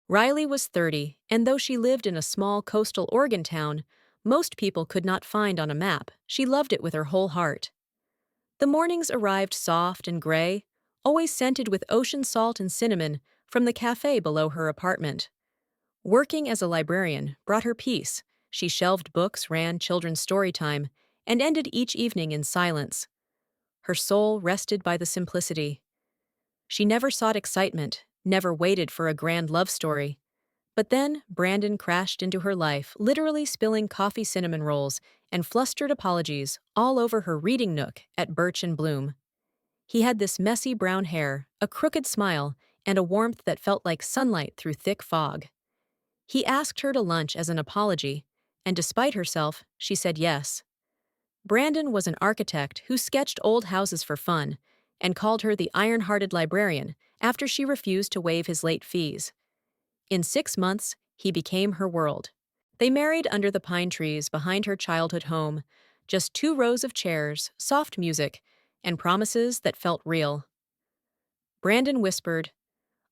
Riley was 30, and though she lived in a small coastal Oregon town most people could not find on a map, she loved it with her whole heart. The mornings arrived soft and gray, always scented with ocean salt and cinnamon from the cafe below her apartment. Working as a librarian brought her peace. She shelved books, ran children's story time, and ended each evening in silence. Her soul rested by the simplicity. She never sought excitement, never waited for a grand love story. But then Brandon crashed into her life, literally spilling coffee cinnamon rolls and flustered apologies all over her reading nook at Birch and Bloom. He had this messy brown hair, a crooked smile, and a warmth that felt like sunlight through thick fog. He asked her to lunch as an apology, and despite herself, she said yes. Brandon was an architect who sketched old houses for fun and called her the iron-hearted librarian after she refused to waive his late fees. In 6 months, he became her world. They married under the pine trees behind her childhood home, just 2 rows of chairs, soft music, and promises that felt real. Brandon whispered,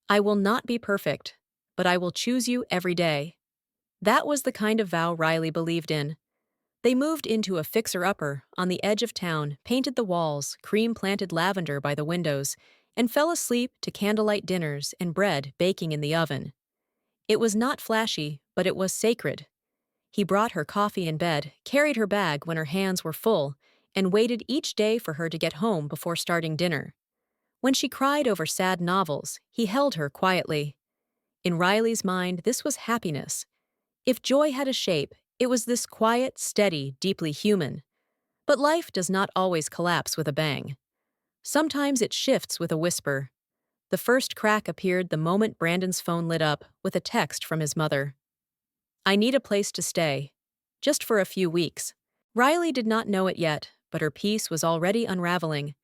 "I will not be perfect, but I will choose you every day." That was the kind of vow Riley believed in. They moved into a fixer-upper on the edge of town, painted the walls, cream-planted lavender by the windows, and fell asleep to candlelight dinners and bread baking in the oven. It was not flashy, but it was sacred. He brought her coffee in bed, carried her bag when her hands were full, and waited each day for her to get home before starting dinner. When she cried over sad novels, he held her quietly. In Riley's mind, this was happiness. If joy had a shape, it was this quiet, steady, deeply human. But life does not always collapse with a bang. Sometimes it shifts with a whisper. The first crack appeared the moment Brandon's phone lit up with a text from his mother. "I need a place to stay. Just for a few weeks." Riley did not know it yet, but her peace was already unraveling.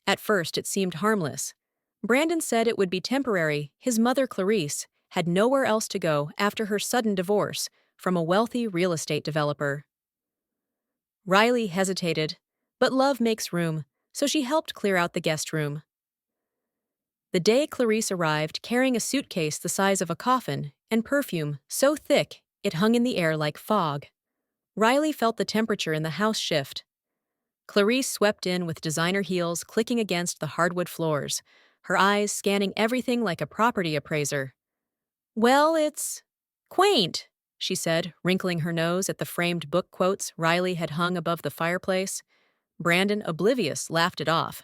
At first it seemed harmless. Brandon said it would be temporary. His mother, Clarice, had nowhere else to go after her sudden divorce from a wealthy real estate developer. Riley hesitated, but love makes room, so she helped clear out the guest room. The day Clarice arrived carrying a suitcase the size of a coffin and perfume so thick it hung in the air like fog, Riley felt the temperature in the house shift. Clarice swept in with designer heels clicking against the hardwood floors, her eyes scanning everything like a property appraiser. "Well, it's quaint," she said, wrinkling her nose at the framed book quotes Riley had hung above the fireplace. Brandon, oblivious, laughed it off.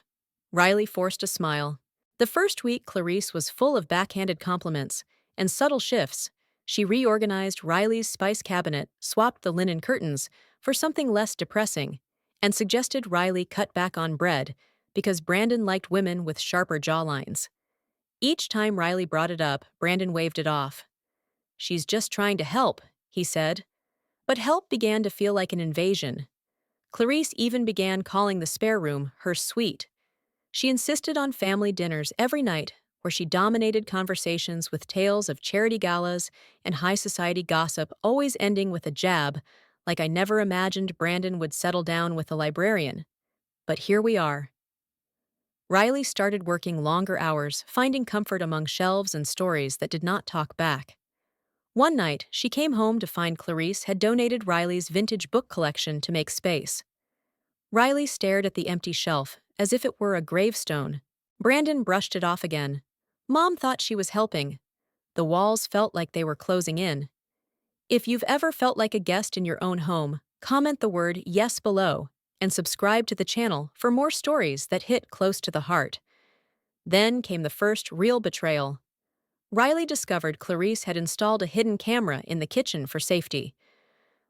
Riley forced a smile. The first week, Clarice was full of backhanded compliments and subtle shifts. She reorganized Riley's spice cabinet, swapped the linen curtains for something less depressing, and suggested Riley cut back on bread because Brandon liked women with sharper jawlines. Each time Riley brought it up, Brandon waved it off. "She's just trying to help," he said. But help began to feel like an invasion. Clarice even began calling the spare room her suite. She insisted on family dinners every night, where she dominated conversations with tales of charity galas and high society gossip, always ending with a jab, like I never imagined Brandon would settle down with a librarian. But here we are. Riley started working longer hours, finding comfort among shelves and stories that did not talk back. One night, she came home to find Clarice had donated Riley's vintage book collection to make space. Riley stared at the empty shelf, as if it were a gravestone. Brandon brushed it off again. Mom thought she was helping. The walls felt like they were closing in. If you've ever felt like a guest in your own home, comment the word yes below and subscribe to the channel for more stories that hit close to the heart. Then came the first real betrayal. Riley discovered Clarice had installed a hidden camera in the kitchen for safety.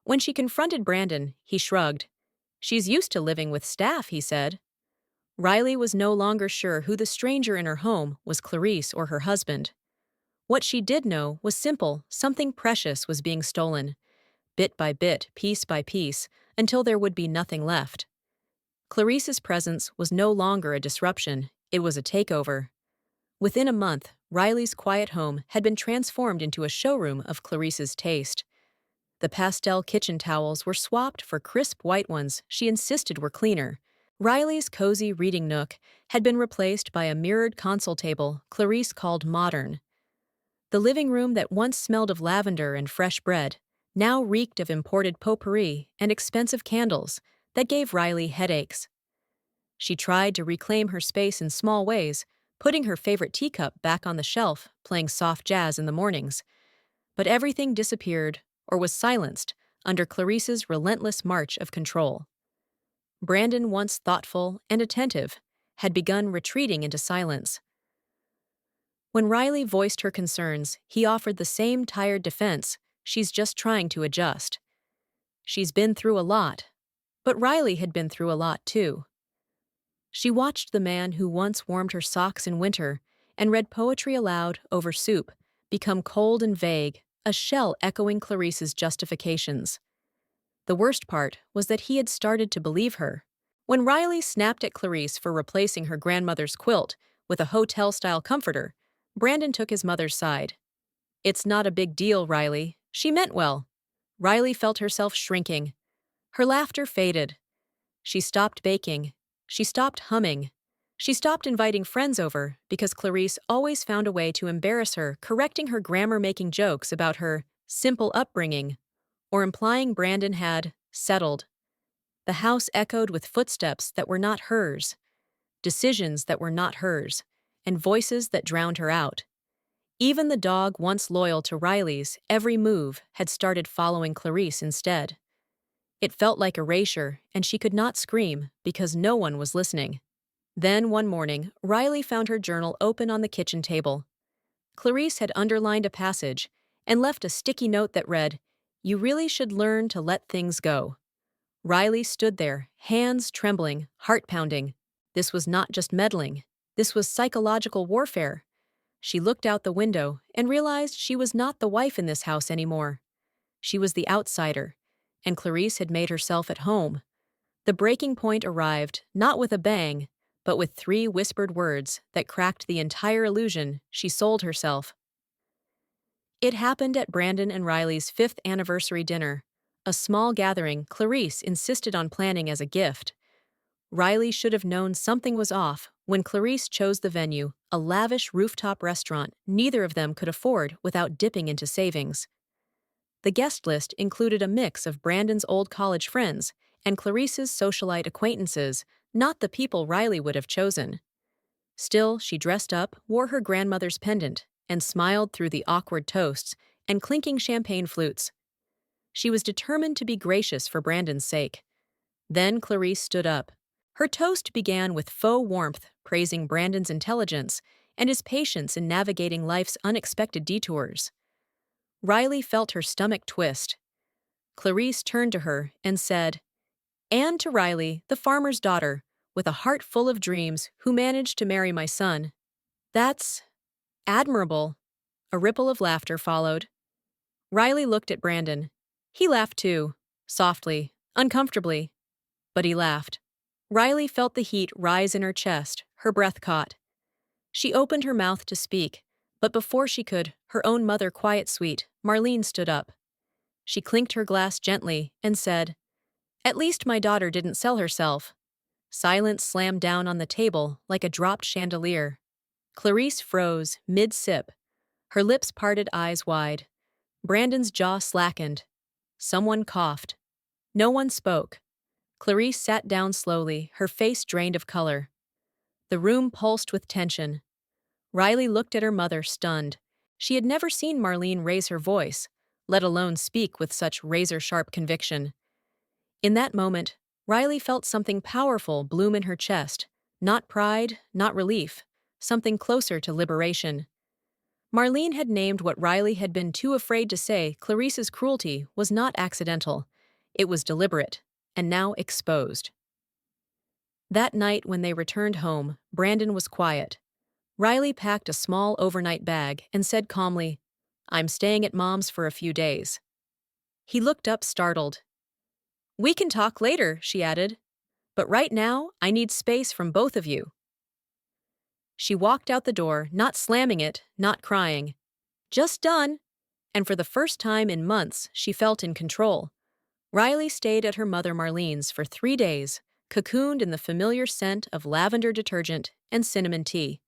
When she confronted Brandon, he shrugged. "She's used to living with staff," he said. Riley was no longer sure who the stranger in her home was, Clarice or her husband. What she did know was simple: something precious was being stolen, bit by bit, piece by piece, until there would be nothing left. Clarice's presence was no longer a disruption, it was a takeover. Within a month, Riley's quiet home had been transformed into a showroom of Clarice's taste. The pastel kitchen towels were swapped for crisp white ones she insisted were cleaner. Riley's cozy reading nook had been replaced by a mirrored console table Clarice called modern. The living room that once smelled of lavender and fresh bread now reeked of imported potpourri and expensive candles that gave Riley headaches. She tried to reclaim her space in small ways, putting her favorite teacup back on the shelf, playing soft jazz in the mornings. But everything disappeared or was silenced under Clarice's relentless march of control. Brandon, once thoughtful and attentive, had begun retreating into silence. When Riley voiced her concerns, he offered the same tired defense: she's just trying to adjust. She's been through a lot. But Riley had been through a lot too. She watched the man who once warmed her socks in winter and read poetry aloud over soup become cold and vague, a shell echoing Clarice's justifications. The worst part was that he had started to believe her. When Riley snapped at Clarice for replacing her grandmother's quilt with a hotel-style comforter, Brandon took his mother's side. "It's not a big deal, Riley. She meant well." Riley felt herself shrinking. Her laughter faded. She stopped baking. She stopped humming. She stopped inviting friends over because Clarice always found a way to embarrass her, correcting her grammar-making jokes about her simple upbringing or implying Brandon had settled. The house echoed with footsteps that were not hers, decisions that were not hers, and voices that drowned her out. Even the dog, once loyal to Riley's every move, had started following Clarice instead. It felt like erasure, and she could not scream because no one was listening. Then, one morning, Riley found her journal open on the kitchen table. Clarice had underlined a passage and left a sticky note that read, "You really should learn to let things go." Riley stood there, hands trembling, heart pounding. This was not just meddling. This was psychological warfare. She looked out the window and realized she was not the wife in this house anymore. She was the outsider, and Clarice had made herself at home. The breaking point arrived, not with a bang, but with 3 whispered words that cracked the entire illusion she sold herself. It happened at Brandon and Riley's 5th anniversary dinner, a small gathering Clarice insisted on planning as a gift. Riley should have known something was off when Clarice chose the venue, a lavish rooftop restaurant neither of them could afford without dipping into savings. The guest list included a mix of Brandon's old college friends and Clarice's socialite acquaintances, not the people Riley would have chosen. Still, she dressed up, wore her grandmother's pendant, and smiled through the awkward toasts and clinking champagne flutes. She was determined to be gracious for Brandon's sake. Then Clarice stood up. Her toast began with faux warmth, praising Brandon's intelligence and his patience in navigating life's unexpected detours. Riley felt her stomach twist. Clarice turned to her and said, "And to Riley, the farmer's daughter, with a heart full of dreams, who managed to marry my son. That's admirable." A ripple of laughter followed. Riley looked at Brandon. He laughed too, softly, uncomfortably, but he laughed. Riley felt the heat rise in her chest, her breath caught. She opened her mouth to speak, but before she could, her own mother, quiet sweet, Marlene, stood up. She clinked her glass gently and said, "At least my daughter didn't sell herself." Silence slammed down on the table like a dropped chandelier. Clarice froze, mid-sip, her lips parted, eyes wide. Brandon's jaw slackened. Someone coughed. No one spoke. Clarice sat down slowly, her face drained of color. The room pulsed with tension. Riley looked at her mother, stunned. She had never seen Marlene raise her voice, let alone speak with such razor-sharp conviction. In that moment, Riley felt something powerful bloom in her chest, not pride, not relief, something closer to liberation. Marlene had named what Riley had been too afraid to say. Clarice's cruelty was not accidental. It was deliberate, and now exposed. That night when they returned home, Brandon was quiet. Riley packed a small overnight bag and said calmly, "I'm staying at Mom's for a few days." He looked up, startled. "We can talk later," she added. "But right now, I need space from both of you." She walked out the door, not slamming it, not crying. Just done. And for the first time in months, she felt in control. Riley stayed at her mother Marlene's for 3 days, cocooned in the familiar scent of lavender detergent and cinnamon tea.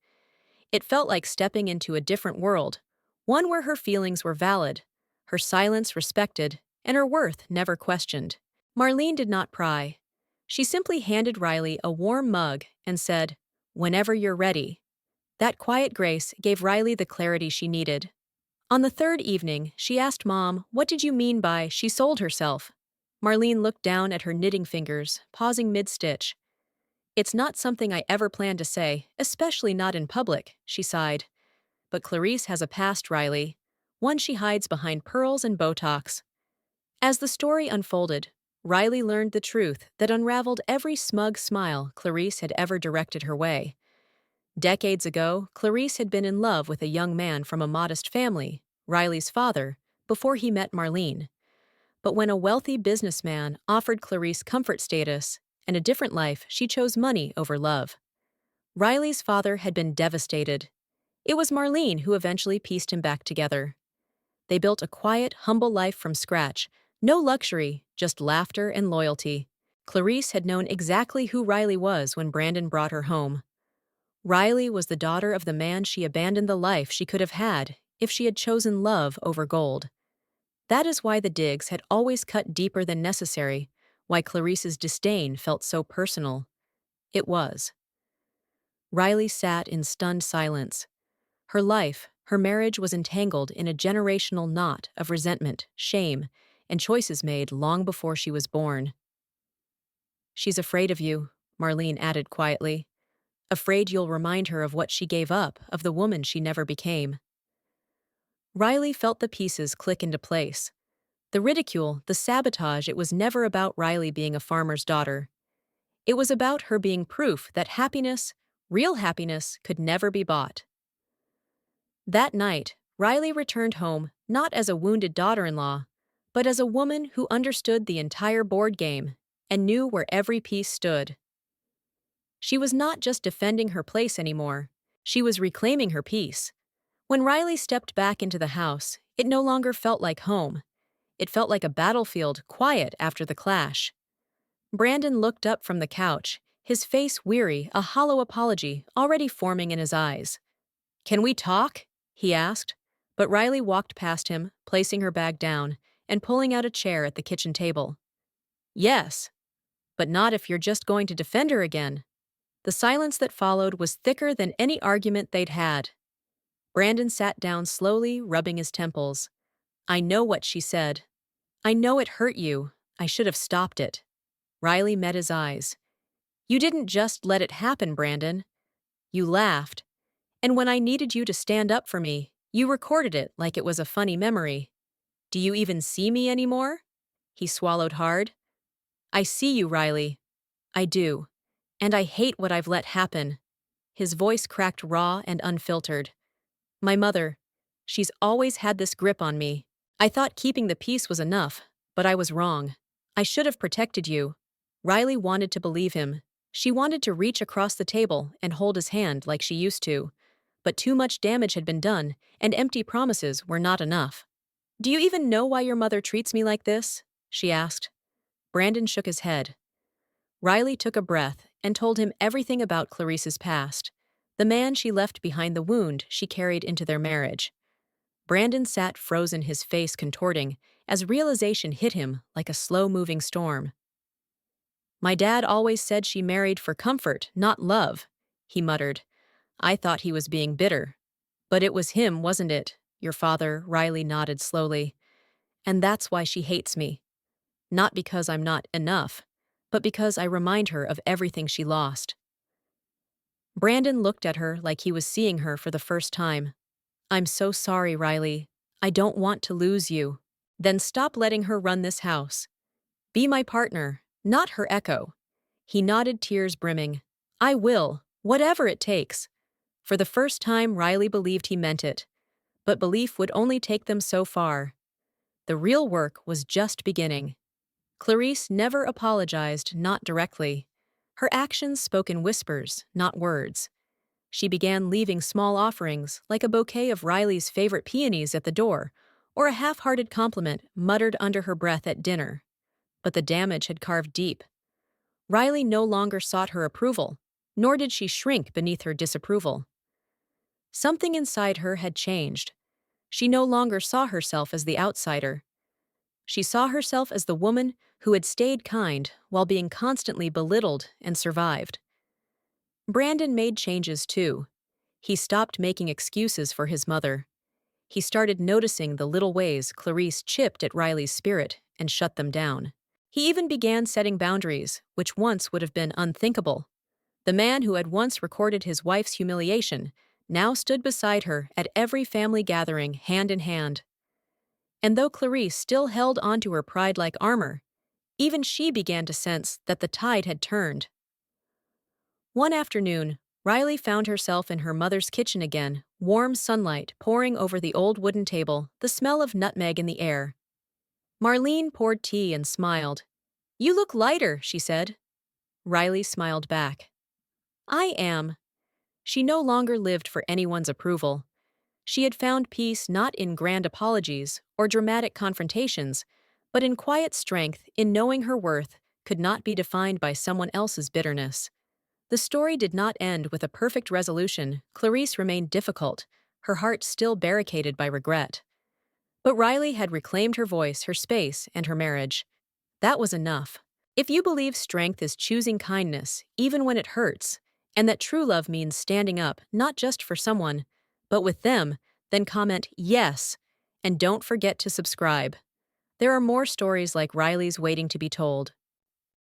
It felt like stepping into a different world, one where her feelings were valid, her silence respected, and her worth never questioned. Marlene did not pry. She simply handed Riley a warm mug and said, "Whenever you're ready." That quiet grace gave Riley the clarity she needed. On the third evening, she asked Mom, "What did you mean by she sold herself?" Marlene looked down at her knitting fingers, pausing mid-stitch. "It's not something I ever planned to say, especially not in public," she sighed. "But Clarice has a past, Riley. One she hides behind pearls and Botox." As the story unfolded, Riley learned the truth that unraveled every smug smile Clarice had ever directed her way. Decades ago, Clarice had been in love with a young man from a modest family, Riley's father, before he met Marlene. But when a wealthy businessman offered Clarice comfort status and a different life, she chose money over love. Riley's father had been devastated. It was Marlene who eventually pieced him back together. They built a quiet, humble life from scratch, no luxury, just laughter and loyalty. Clarice had known exactly who Riley was when Brandon brought her home. Riley was the daughter of the man she abandoned the life she could have had if she had chosen love over gold. That is why the digs had always cut deeper than necessary, why Clarice's disdain felt so personal. It was. Riley sat in stunned silence. Her life, her marriage was entangled in a generational knot of resentment, shame, and choices made long before she was born. "She's afraid of you," Marlene added quietly. "Afraid you'll remind her of what she gave up, of the woman she never became." Riley felt the pieces click into place. The ridicule, the sabotage, it was never about Riley being a farmer's daughter. It was about her being proof that happiness, real happiness, could never be bought. That night, Riley returned home not as a wounded daughter-in-law, but as a woman who understood the entire board game and knew where every piece stood. She was not just defending her place anymore, she was reclaiming her peace. When Riley stepped back into the house, it no longer felt like home. It felt like a battlefield, quiet after the clash. Brandon looked up from the couch, his face weary, a hollow apology already forming in his eyes. "Can we talk?" he asked, but Riley walked past him, placing her bag down and pulling out a chair at the kitchen table. "Yes, but not if you're just going to defend her again." The silence that followed was thicker than any argument they'd had. Brandon sat down slowly, rubbing his temples. "I know what she said. I know it hurt you. I should have stopped it." Riley met his eyes. "You didn't just let it happen, Brandon. You laughed. And when I needed you to stand up for me, you recorded it like it was a funny memory. Do you even see me anymore?" He swallowed hard. "I see you, Riley. I do. And I hate what I've let happen." His voice cracked raw and unfiltered. "My mother, she's always had this grip on me. I thought keeping the peace was enough, but I was wrong. I should have protected you." Riley wanted to believe him. She wanted to reach across the table and hold his hand like she used to. But too much damage had been done, and empty promises were not enough. "Do you even know why your mother treats me like this?" she asked. Brandon shook his head. Riley took a breath and told him everything about Clarice's past, the man she left behind, the wound she carried into their marriage. Brandon sat frozen, his face contorting, as realization hit him like a slow-moving storm. "My dad always said she married for comfort, not love," he muttered. "I thought he was being bitter. But it was him, wasn't it? Your father," Riley nodded slowly. "And that's why she hates me. Not because I'm not enough, but because I remind her of everything she lost." Brandon looked at her like he was seeing her for the first time. "I'm so sorry, Riley. I don't want to lose you." "Then stop letting her run this house. Be my partner, not her echo." He nodded, tears brimming. "I will, whatever it takes." For the first time, Riley believed he meant it. But belief would only take them so far. The real work was just beginning. Clarice never apologized, not directly. Her actions spoke in whispers, not words. She began leaving small offerings, like a bouquet of Riley's favorite peonies at the door, or a half-hearted compliment muttered under her breath at dinner. But the damage had carved deep. Riley no longer sought her approval, nor did she shrink beneath her disapproval. Something inside her had changed. She no longer saw herself as the outsider. She saw herself as the woman who had stayed kind while being constantly belittled and survived. Brandon made changes too. He stopped making excuses for his mother. He started noticing the little ways Clarice chipped at Riley's spirit and shut them down. He even began setting boundaries, which once would have been unthinkable. The man who had once recorded his wife's humiliation now stood beside her at every family gathering, hand in hand. And though Clarice still held onto her pride like armor, even she began to sense that the tide had turned. One afternoon, Riley found herself in her mother's kitchen again, warm sunlight pouring over the old wooden table, the smell of nutmeg in the air. Marlene poured tea and smiled. "You look lighter," she said. Riley smiled back. "I am." She no longer lived for anyone's approval. She had found peace not in grand apologies or dramatic confrontations, but in quiet strength in knowing her worth could not be defined by someone else's bitterness. The story did not end with a perfect resolution. Clarice remained difficult, her heart still barricaded by regret. But Riley had reclaimed her voice, her space, and her marriage. That was enough. If you believe strength is choosing kindness, even when it hurts, and that true love means standing up not just for someone, but with them, then comment yes, and don't forget to subscribe. There are more stories like Riley's waiting to be told.